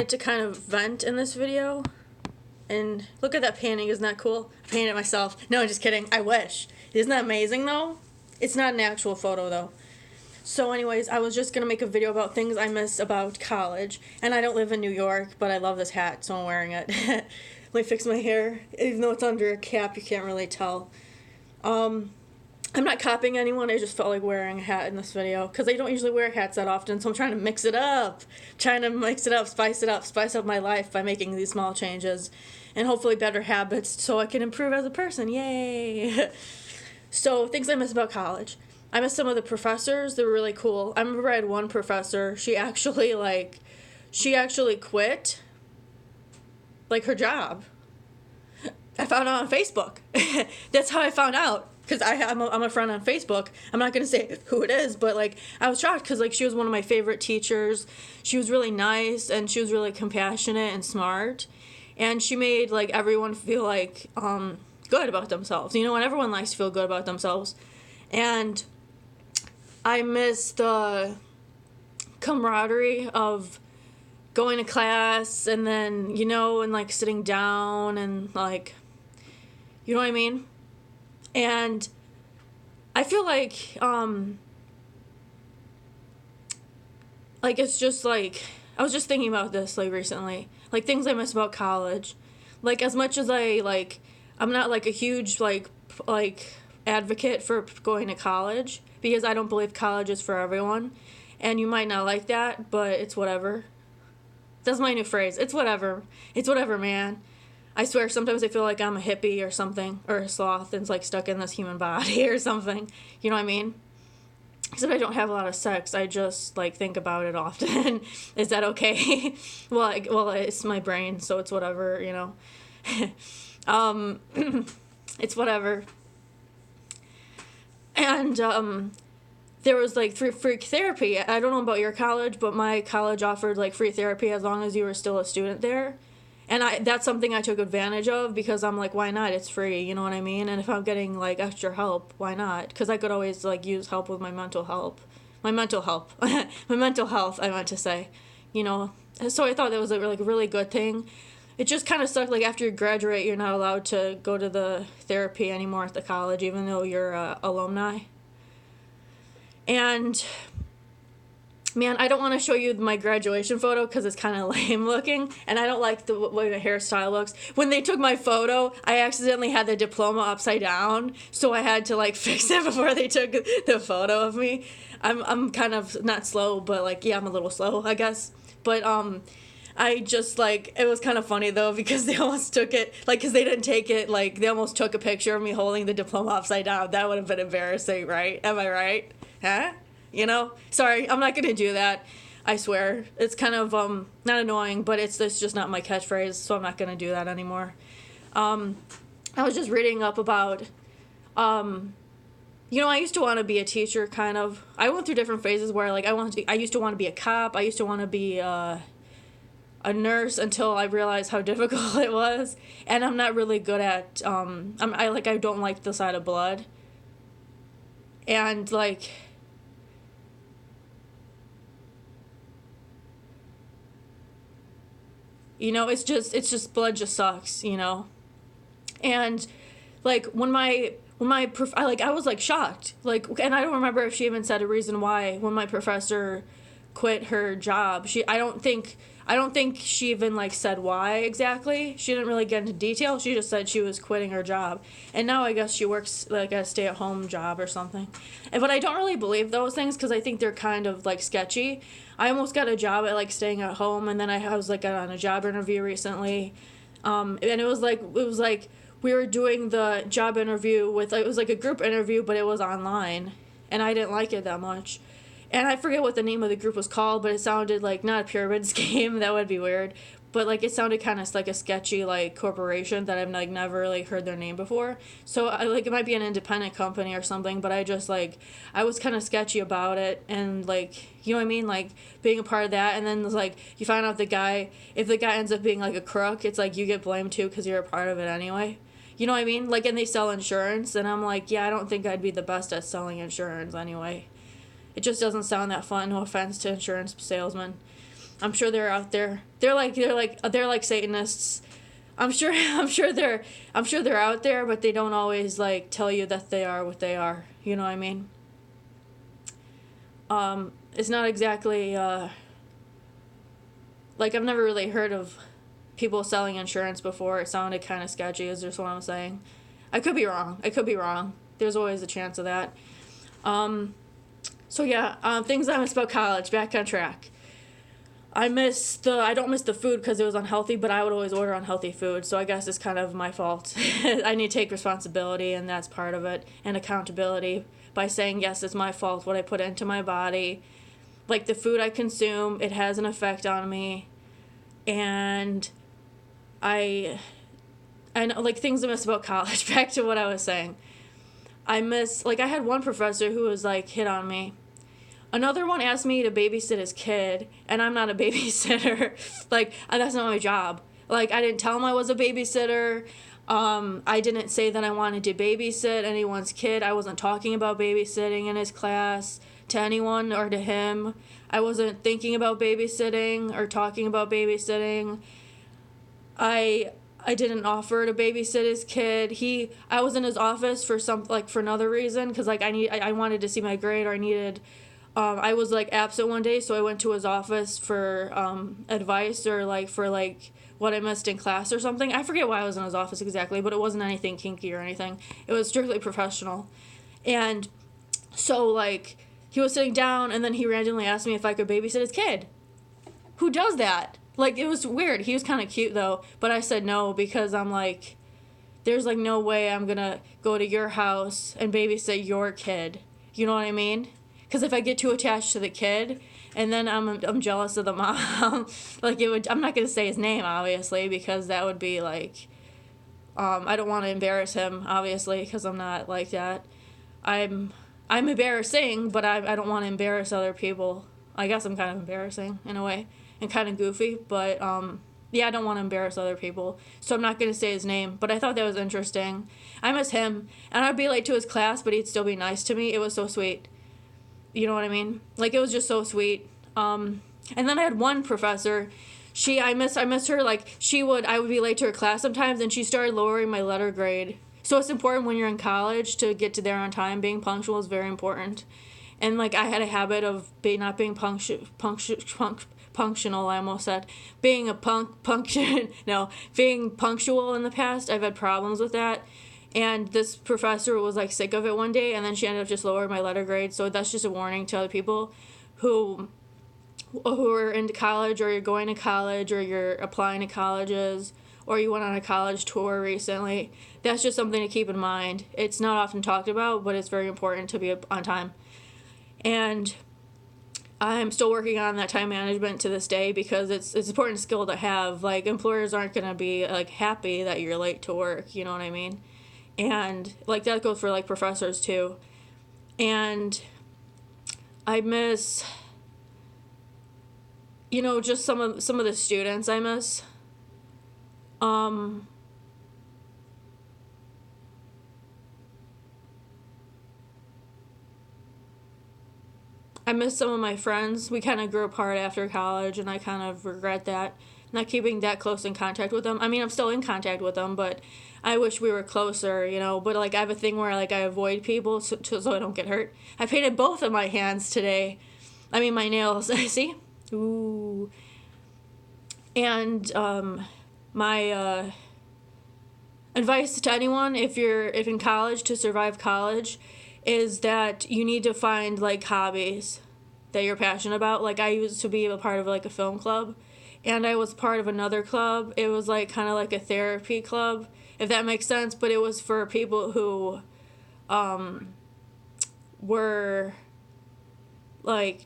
To kind of vent in this video. And look at that painting, isn't that cool? I painted it myself. No, just kidding. I wish. Isn't that amazing though? It's not an actual photo though. So anyways, I was just going to make a video about things I miss about college. And I don't live in New York, but I love this hat, so I'm wearing it. Let me fix my hair. Even though it's under a cap, you can't really tell. I'm not copying anyone, I just felt like wearing a hat in this video. Because I don't usually wear hats that often, so I'm trying to mix it up. Spice up my life by making these small changes. And hopefully better habits so I can improve as a person. Yay! So, things I miss about college. I miss some of the professors. They were really cool. I remember I had one professor. She actually quit, like, her job. I found out on Facebook. That's how I found out. Because I'm a friend on Facebook. I'm not going to say who it is, but, like, I was shocked because, like, she was one of my favorite teachers. She was really nice, and she was really compassionate and smart. And she made, like, everyone feel, like, good about themselves. You know, and everyone likes to feel good about themselves. And I miss the camaraderie of going to class and then, you know, and, like, sitting down and, like, you know what I mean? And I feel like it's just, like, I was just thinking about this, like, recently. Like, things I miss about college. Like, as much as I'm not, like, a huge, like, advocate for going to college, because I don't believe college is for everyone. And you might not like that, but it's whatever. That's my new phrase. It's whatever. It's whatever, man. I swear, sometimes I feel like I'm a hippie or something, or a sloth and, like, stuck in this human body or something. You know what I mean? Except I don't have a lot of sex. I just, like, think about it often. Is that okay? well, it's my brain, so it's whatever, you know. It's whatever. And, there was, like, free therapy. I don't know about your college, but my college offered, like, free therapy as long as you were still a student there. And that's something I took advantage of because I'm like, why not? It's free, you know what I mean? And if I'm getting, like, extra help, why not? Because I could always, like, use help with my mental health. My mental health, I meant to say. You know? So I thought that was a really good thing. It just kind of sucked, like, after you graduate, you're not allowed to go to the therapy anymore at the college, even though you're alumni. And man, I don't want to show you my graduation photo because it's kind of lame looking, and I don't like the way the hairstyle looks. When they took my photo, I accidentally had the diploma upside down, so I had to, like, fix it before they took the photo of me. I'm kind of not slow, but, like, yeah, I'm a little slow, I guess. But I just, like, it was kind of funny though because they almost took it, like, because they didn't take it, like, they almost took a picture of me holding the diploma upside down. That would have been embarrassing, right? Am I right? Huh? You know? Sorry, I'm not going to do that. I swear. It's kind of, not annoying, but it's just not my catchphrase, so I'm not going to do that anymore. I was just reading up about, you know, I used to want to be a teacher, kind of. I went through different phases where, like, I used to want to be a cop. I used to want to be, a nurse until I realized how difficult it was. And I'm not really good at, I don't like the sight of blood. And, like, you know, it's just blood just sucks, you know? And, like, I was, like, shocked. Like, and I don't remember if she even said a reason why when my professor quit her job. I don't think she even, like, said why exactly. She didn't really get into detail. She just said she was quitting her job. And now I guess she works, like, a stay-at-home job or something. But I don't really believe those things because I think they're kind of, like, sketchy. I almost got a job at, like, staying at home, and then I was, like, on a job interview recently. And it was like we were doing the job interview it was like a group interview, but it was online. And I didn't like it that much. And I forget what the name of the group was called, but it sounded like not a pyramid scheme. That would be weird. But, like, it sounded kind of like a sketchy, like, corporation that I've, like, never really heard their name before. So, it might be an independent company or something, but I just, like, I was kind of sketchy about it. And, like, you know what I mean? Like, being a part of that. And then, like, you find out if the guy ends up being, like, a crook, it's like you get blamed, too, because you're a part of it anyway. You know what I mean? Like, and they sell insurance. And I'm like, yeah, I don't think I'd be the best at selling insurance anyway. It just doesn't sound that fun. No offense to insurance salesmen. I'm sure they're out there. They're like Satanists. I'm sure they're out there, but they don't always like tell you that they are what they are. You know what I mean? It's not exactly like I've never really heard of people selling insurance before. It sounded kind of sketchy, is just what I'm saying. I could be wrong. There's always a chance of that. So yeah, things I miss about college. Back on track. I don't miss the food because it was unhealthy, but I would always order unhealthy food, so I guess it's kind of my fault. I need to take responsibility, and that's part of it, and accountability by saying, yes, it's my fault what I put into my body. Like the food I consume, it has an effect on me, and I know, like, things I miss about college. Back to what I was saying. I had one professor who was, like, hit on me. Another one asked me to babysit his kid, and I'm not a babysitter. Like, that's not my job. Like, I didn't tell him I was a babysitter. I didn't say that I wanted to babysit anyone's kid. I wasn't talking about babysitting in his class to anyone or to him. I wasn't thinking about babysitting or talking about babysitting. I didn't offer to babysit his kid. I was in his office for another reason, because like I wanted to see my grade, or I needed. I was like absent one day, so I went to his office for advice, or like for like what I missed in class or something. I forget why I was in his office exactly, but it wasn't anything kinky or anything. It was strictly professional. And so like he was sitting down, and then he randomly asked me if I could babysit his kid. Who does that? Like, it was weird. He was kind of cute though, but I said no, because I'm like, there's like no way I'm gonna go to your house and babysit your kid. You know what I mean? Because if I get too attached to the kid, and then I'm jealous of the mom, like I'm not gonna say his name obviously, because that would be like, I don't want to embarrass him obviously, because I'm not like that. I'm embarrassing, but I don't want to embarrass other people. I guess I'm kind of embarrassing in a way, and kind of goofy, but yeah, I don't want to embarrass other people, so I'm not going to say his name, but I thought that was interesting. I miss him, and I'd be late to his class, but he'd still be nice to me. It was so sweet. You know what I mean? Like, it was just so sweet. And then I had one professor, I miss her, like, I would be late to her class sometimes, and she started lowering my letter grade. So it's important when you're in college to get to there on time. Being punctual is very important. And like, I had a habit of not being punctual, I almost said. Being punctual in the past. I've had problems with that. And this professor was like sick of it one day, and then she ended up just lowering my letter grade. So that's just a warning to other people who are into college, or you're going to college, or you're applying to colleges, or you went on a college tour recently. That's just something to keep in mind. It's not often talked about, but it's very important to be on time. And I'm still working on that time management to this day, because it's an important skill to have. Like, employers aren't going to be like happy that you're late to work, you know what I mean? And like, that goes for like professors too. And I miss, just some of the students I miss. I miss some of my friends. We kind of grew apart after college, and I kind of regret that. Not keeping that close in contact with them. I mean, I'm still in contact with them, but I wish we were closer, But, like, I have a thing where, like, I avoid people so I don't get hurt. I painted both of my hands today. I mean, my nails. See? Ooh. And, my, advice to anyone, if in college, to survive college, is that you need to find, like, hobbies that you're passionate about. Like, I used to be a part of, like, a film club, and I was part of another club. It was, like, kind of like a therapy club, if that makes sense, but it was for people who were, like,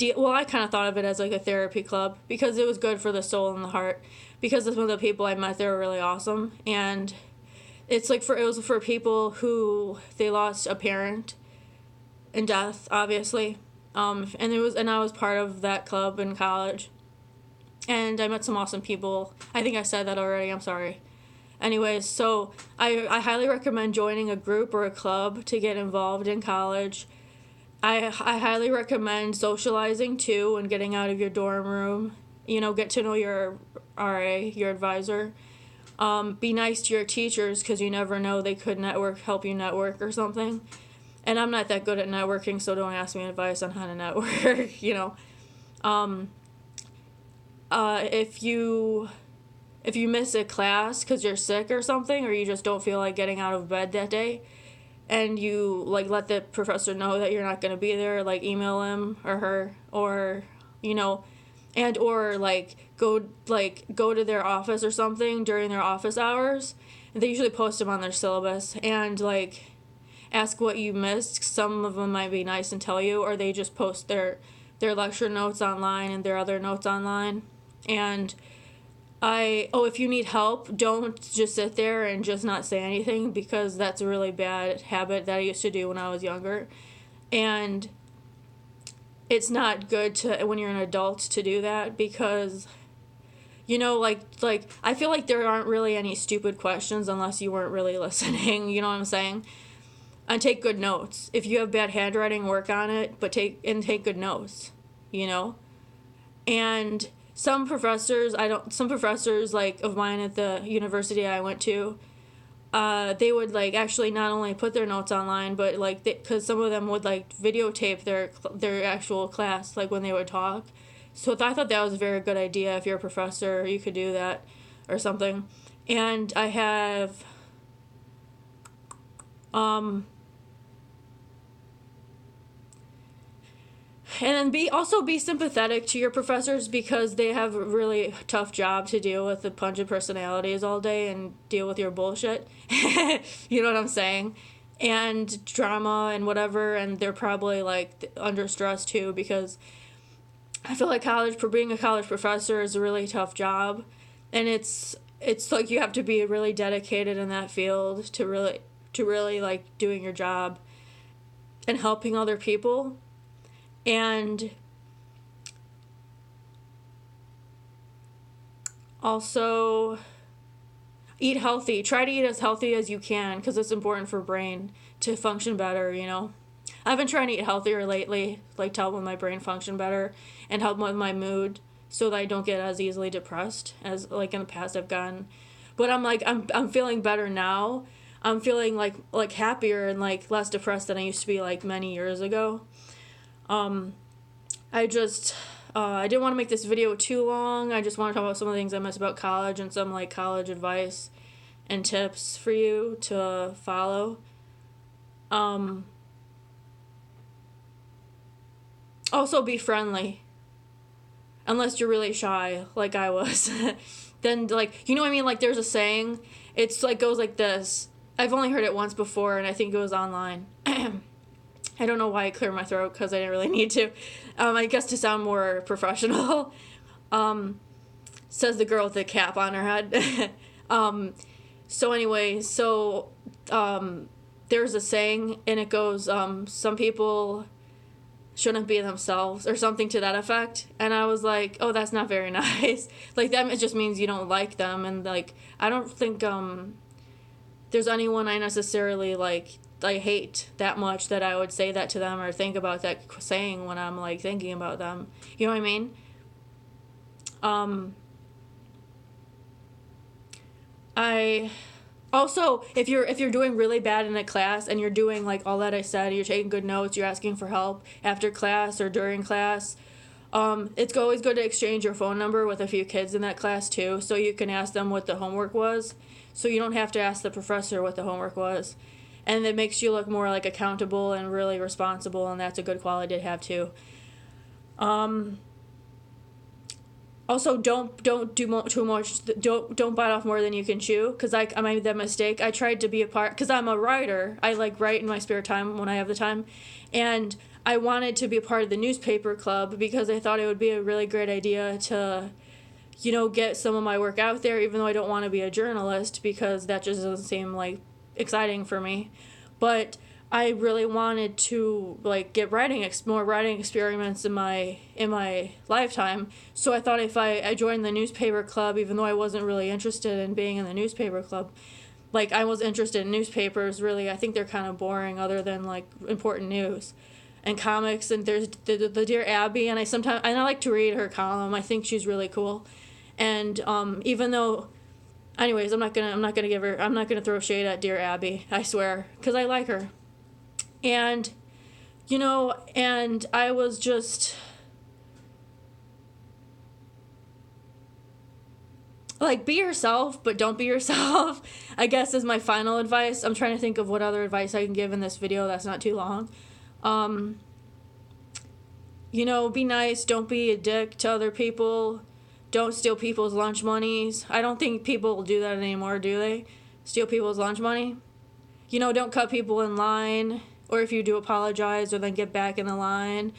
I kind of thought of it as, like, a therapy club, because it was good for the soul and the heart, because some of the people I met there were really awesome, and it's like it was for people who they lost a parent in death, obviously, and I was part of that club in college, and I met some awesome people. I think I said that already. I'm sorry. Anyways, so I highly recommend joining a group or a club to get involved in college. I highly recommend socializing too and getting out of your dorm room. You know, get to know your RA, your advisor. Be nice to your teachers because you never know, they could help you network or something. And I'm not that good at networking, so don't ask me advice on how to network, you know. If you miss a class because you're sick or something, or you just don't feel like getting out of bed that day, and you like let the professor know that you're not going to be there, like email him or her, or you know, and or go to their office or something during their office hours. And they usually post them on their syllabus, and like ask what you missed. Some of them might be nice and tell you, or they just post their lecture notes online and their other notes online. And if you need help, don't just sit there and just not say anything, because that's a really bad habit that I used to do when I was younger. And it's not good to, when you're an adult, to do that, because you know, like I feel like there aren't really any stupid questions unless you weren't really listening, you know what I'm saying? And take good notes. If you have bad handwriting, work on it, but take good notes, you know? And some professors like of mine at the university I went to, they would like actually not only put their notes online, but like because some of them would like videotape their actual class, like when they would talk. So I thought that was a very good idea. If you're a professor, you could do that or something. And I have and then be sympathetic to your professors, because they have a really tough job to deal with the pungent personalities all day and deal with your bullshit. You know what I'm saying? And drama and whatever, and they're probably like under stress too, because I feel like being a college professor is a really tough job, and it's like you have to be really dedicated in that field to really like doing your job and helping other people. And also eat healthy. Try to eat as healthy as you can, because it's important for brain to function better, you know. I've been trying to eat healthier lately, like to help with my brain function better and help with my mood, so that I don't get as easily depressed as like in the past I've gotten. But I'm feeling better now. I'm feeling like happier and like less depressed than I used to be like many years ago. I didn't want to make this video too long. I just want to talk about some of the things I miss about college and some like college advice and tips for you to follow. Also be friendly. Unless you're really shy, like I was. Then like, you know what I mean? Like there's a saying, it's like goes like this. I've only heard it once before, and I think it was online. I don't know why I cleared my throat, because I didn't really need to. I guess to sound more professional. Says the girl with the cap on her head. There's a saying, and it goes, some people shouldn't be themselves, or something to that effect. And I was like, oh, that's not very nice. Like, that it just means you don't like them. And like, I don't think there's anyone I necessarily like I hate that much that I would say that to them or think about that saying when I'm like thinking about them. You know what I mean? I also, if you're doing really bad in a class and you're doing like all that I said, you're taking good notes, you're asking for help after class or during class, it's always good to exchange your phone number with a few kids in that class too, so you can ask them what the homework was, so you don't have to ask the professor what the homework was. And it makes you look more like accountable and really responsible, and that's a good quality to have too. Also, don't do too much. Don't bite off more than you can chew. Because I made that mistake. I tried to be a part, because I'm a writer. I like write in my spare time when I have the time, and I wanted to be a part of the newspaper club because I thought it would be a really great idea to, you know, get some of my work out there. Even though I don't want to be a journalist, because that just doesn't seem like exciting for me. But I really wanted to like get more writing experiments in my lifetime. So I thought if I joined the newspaper club, even though I wasn't really interested in being in the newspaper club, like I was interested in newspapers really. I think they're kind of boring other than like important news. and comics, and there's the Dear Abby, and I like to read her column. I think she's really cool, and even though, anyways, I'm not gonna throw shade at Dear Abby, I swear, because I like her, and and I was just like, be yourself, but don't be yourself, I guess, is my final advice. I'm trying to think of what other advice I can give in this video that's not too long. Be nice, don't be a dick to other people, don't steal people's lunch monies. I don't think people do that anymore, do they? Steal people's lunch money? Don't cut people in line, or if you do, apologize, or then get back in the line,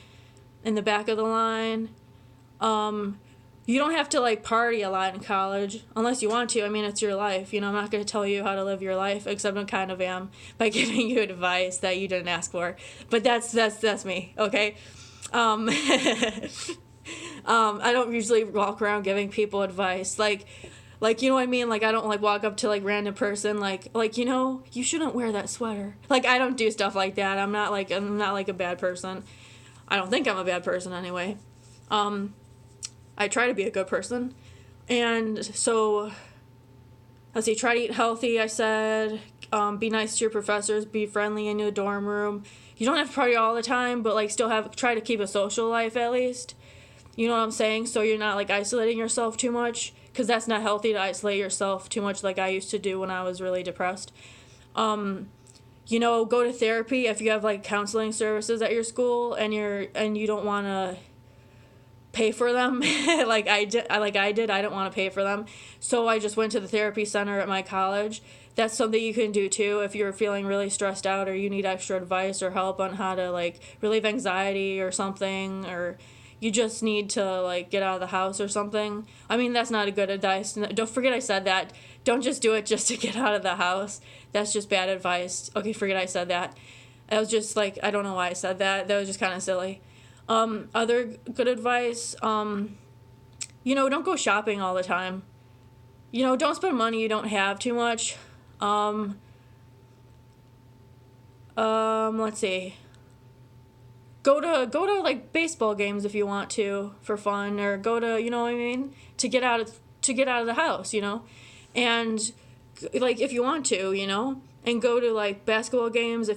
in the back of the line. You don't have to, like, party a lot in college, unless you want to. I mean, it's your life. I'm not going to tell you how to live your life, except I kind of am, by giving you advice that you didn't ask for. But that's me, okay? I don't usually walk around giving people advice. Like, you know what I mean? Like, I don't, like, walk up to, like, random person, like, you shouldn't wear that sweater. Like, I don't do stuff like that. I'm not like a bad person. I don't think I'm a bad person anyway. I try to be a good person. And so, let's see, try to eat healthy, I said. Be nice to your professors. Be friendly in your dorm room. You don't have to party all the time, but, like, try to keep a social life at least. You know what I'm saying? So you're not, like, isolating yourself too much, because that's not healthy to isolate yourself too much like I used to do when I was really depressed. Go to therapy if you have, like, counseling services at your school and you don't want to pay for them like I did. I don't want to pay for them, so I just went to the therapy center at my college. That's something you can do too if you're feeling really stressed out, or you need extra advice or help on how to, like, relieve anxiety or something, or you just need to, like, get out of the house or something. I mean, that's not a good advice. Don't forget I said that. Don't just do it just to get out of the house. That's just bad advice. Okay, forget I said that. I was just, like, I don't know why I said that. That was just kind of silly. Other good advice, don't go shopping all the time. Don't spend money you don't have too much. Let's see. Go to like baseball games if you want to for fun, or go to, you know what I mean, to get out of the house, and, like, if you want to, and go to, like, basketball games if